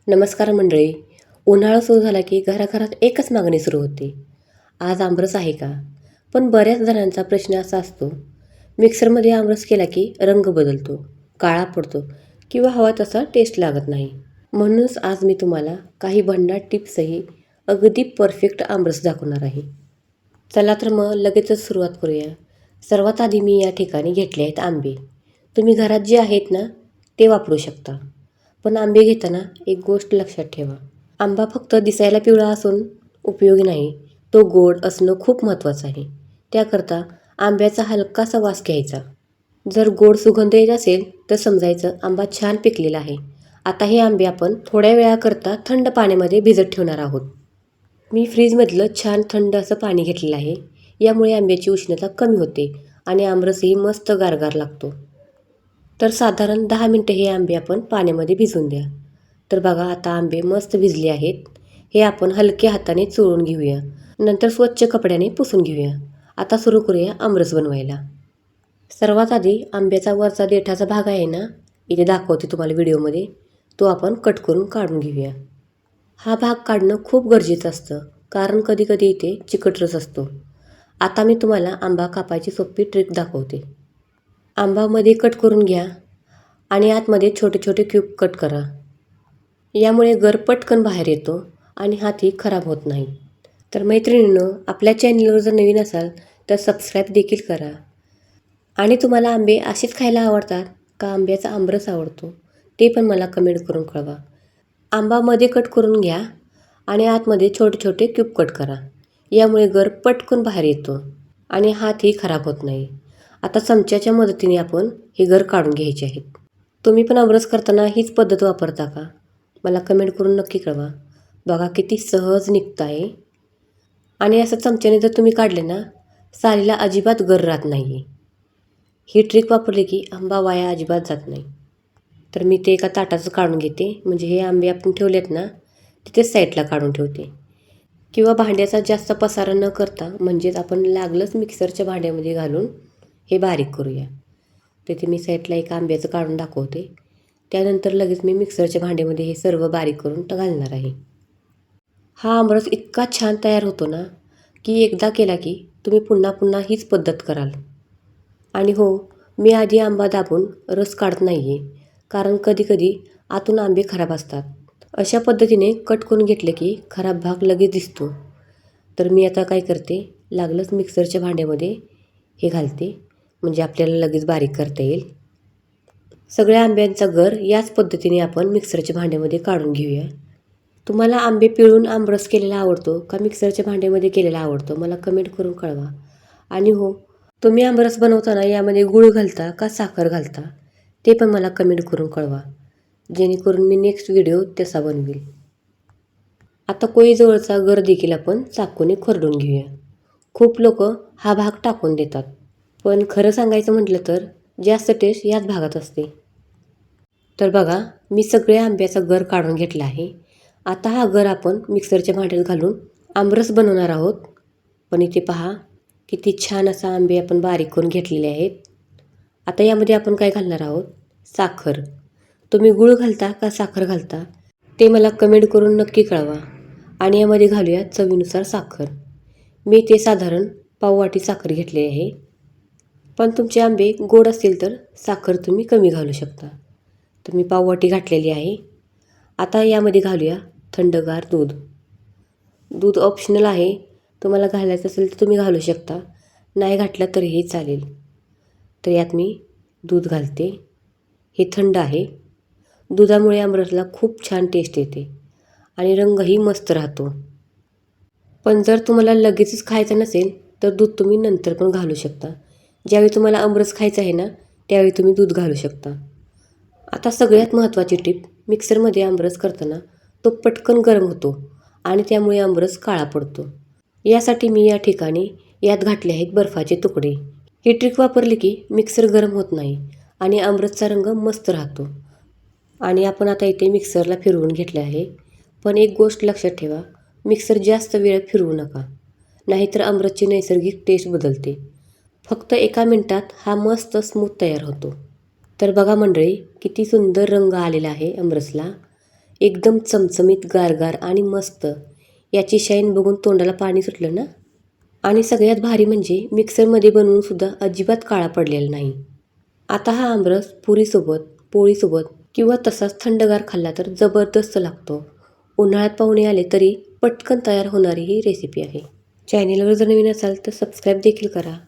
नमस्कार मंडळी. उन्हाळा सुरू झाला की घराघरात एकच मागणी सुरू होते, आज आमरस आहे का? पण बऱ्याच जणांचा प्रश्न असा असतो, मिक्सरमध्ये आमरस केला की रंग बदलतो, काळा पडतो किंवा हवा तसा टेस्ट लागत नाही. म्हणूनच आज मी तुम्हाला काही भन्नाट टिप्सही अगदी परफेक्ट आमरस दाखवणार आहे. चला तर मग लगेचच सुरुवात करूया. सर्वात आधी मी या ठिकाणी घेतले आहेत आंबे. तुम्ही घरात जे आहेत ना ते वापरू शकता. पण आंबे घेताना एक गोष्ट लक्षात ठेवा. आंबा फक्त दिसायला पिवळा असून उपयोगी नाही, तो गोड असणं खूप महत्त्वाचं आहे. त्याकरता आंब्याचा हलकासा वास घ्यायचा. जर गोड सुगंध येत असेल तर समजायचं आंबा छान पिकलेला आहे. आता हे आंबे आपण थोड्या वेळाकरता थंड पाण्यामध्ये भिजत ठेवणार आहोत. मी फ्रीजमधलं छान थंड असं पाणी घेतलेलं आहे. यामुळे आंब्याची उष्णता कमी होते आणि आमरसही मस्त गारगार लागतो. तर साधारण 10 मिनटं हे आंबे आपण पाण्यामध्ये भिजवून द्या. तर बघा आता आंबे मस्त भिजले आहेत. हे आपण हलक्या हाताने चोळून घेऊया. नंतर स्वच्छ कपड्याने पुसून घेऊया. आता सुरू करूया आमरस बनवायला. सर्वात आधी आंब्याचा वरचा देठाचा भाग आहे ना, इथे दाखवते तुम्हाला व्हिडिओमध्ये, तो आपण कट करून काढून घेऊया. हा भाग काढणं खूप गरजेचं असतं, कारण कधी कधी इथे चिकट रस असतो. आता मी तुम्हाला आंबा कापायची सोपी ट्रिक दाखवते. आंबा मध्ये कट करून घ्या आणि आतमध्ये छोटे छोटे क्यूब कट करा. यामुळे गर पटकन बाहेर येतो आणि हातही खराब होत नाही. तर मैत्रिणींनो, आपल्या चॅनलवर जर नवीन असाल तर सबस्क्राईब देखील करा. आणि तुम्हाला आंबे असेच खायला आवडतात का आंब्याचा आमरस आवडतो ते पण मला कमेंट करून कळवा. आंबा मध्ये कट करून घ्या आणि आतमध्ये छोटे छोटे क्यूब कट करा. यामुळे गर पटकन बाहेर येतो आणि हातही खराब होत नाही. आता चमच्याच्या मदतीने आपण हे गर काढून घ्यायचे आहेत. तुम्ही पण आमरस करताना हीच पद्धत वापरता का? मला कमेंट करून नक्की कळवा. बघा किती सहज निघतं आहे. आणि असं चमच्याने जर तुम्ही काढले ना, सालीला अजिबात गर राहत नाही. ही ट्रिक वापरली की आंबा वाया अजिबात जात नाही. तर मी ते एका ताटाचं काढून घेते, म्हणजे हे आंबे आपण ठेवलेत ना तिथे साईडला काढून ठेवते. किंवा भांड्याचा जास्त पसारा न करता, म्हणजेच आपण लागलंच मिक्सरच्या भांड्यामध्ये घालून हे बारीक करूया. तिथे मी साईडला एक आंब्याचं काढून दाखवते. त्यानंतर लगेच मी मिक्सरच्या भांड्यामध्ये हे सर्व बारीक करून घालणार आहे. हा आमरस इतका छान तयार होतो ना, की एकदा केला की तुम्ही पुन्हा पुन्हा हीच पद्धत कराल. आणि हो, मी आधी आंबा दाबून रस काढत नाही आहे, कारण कधीकधी आतून आंबे खराब असतात. अशा पद्धतीने कट करून घेतले की खराब भाग लगेच दिसतो. तर मी आता काय करते, लागलंच मिक्सरच्या भांड्यामध्ये हे घालते, म्हणजे आपल्याला लगेच बारीक करता येईल. सगळ्या आंब्यांचा गर याच पद्धतीने आपण मिक्सरच्या भांड्यामध्ये काढून घेऊया. तुम्हाला आंबे पिळून आमरस केलेला आवडतो का मिक्सरच्या भांड्यामध्ये केलेला आवडतो, मला कमेंट करून कळवा. आणि हो, तुम्ही आमरस बनवताना यामध्ये गूळ घालता का साखर घालता ते पण मला कमेंट करून कळवा, जेणेकरून मी नेक्स्ट व्हिडिओ तसा बनवेल. आता कोळीजवळचा गर देखील आपण चाकूने खरडून घेऊया. खूप लोक हा भाग टाकून देतात, पण खरं सांगायचं म्हटलं तर जास्त टेस्ट याच भागात असते. तर बघा, मी सगळ्या आंब्याचा गर काढून घेतला आहे. आता हा गर आपण मिक्सरच्या भांड्यात घालून आमरस बनवणार आहोत. पण इथे पहा किती छान असा आंबे आपण बारीक करून घेतलेले आहेत. आता यामध्ये आपण काय घालणार आहोत, साखर. तुम्ही गूळ घालता का साखर घालता ते मला कमेंट करून नक्की कळवा. आणि यामध्ये घालूया चवीनुसार साखर. मी ते साधारण पाव वाटी साखर घेतली आहे. पण तुमचे आंबे गोड असतील तर साखर तुम्ही कमी घालू शकता. तर मी पाव वाटी घातलेली आहे. आता यामध्ये घालूया थंडगार दूध. दूध ऑप्शनल आहे, तुम्हाला घालायचं असेल तर तुम्ही घालू शकता, नाही घातलं तरीही चालेल. तर यात मी दूध घालते. हे थंड आहे. दुधामुळे आमरसला खूप छान टेस्ट येते आणि रंगही मस्त राहतो. पण जर तुम्हाला लगेचच खायचं नसेल तर दूध तुम्ही नंतर पण घालू शकता. ज्यावेळी तुम्हाला आमरस खायचं आहे ना त्यावेळी तुम्ही दूध घालू शकता. आता सगळ्यात महत्त्वाची टिप, मिक्सरमध्ये आमरस करताना तो पटकन गरम होतो आणि त्यामुळे आमरस काळा पडतो. यासाठी मी या ठिकाणी यात घातले आहेत बर्फाचे तुकडे. ही ट्रिक वापरली की मिक्सर गरम होत नाही आणि आमरसचा रंग मस्त राहतो. आणि आपण आता इथे मिक्सरला फिरवून घेतले आहे. पण एक गोष्ट लक्षात ठेवा, मिक्सर जास्त वेळ फिरवू नका, नाहीतर आमरसची नैसर्गिक टेस्ट बदलते. फक्त एका मिनिटात हा मस्त स्मूथ तयार होतो. तर बघा मंडळी, किती सुंदर रंग आलेला आहे आमरसला. एकदम चमचमीत, गारगार आणि मस्त. याची शाईन बघून तोंडाला पाणी सुटलं ना. आणि सगळ्यात भारी म्हणजे मिक्सरमध्ये बनवूनसुद्धा अजिबात काळा पडलेला नाही. आता हा आमरस पुरीसोबत, पोळीसोबत किंवा तसाच थंडगार खाल्ला तर जबरदस्त लागतो. उन्हाळ्यात पाहुणे आले तरी पटकन तयार होणारी ही रेसिपी आहे. चॅनेलवर जर नवीन असाल तर सबस्क्राईब देखील करा.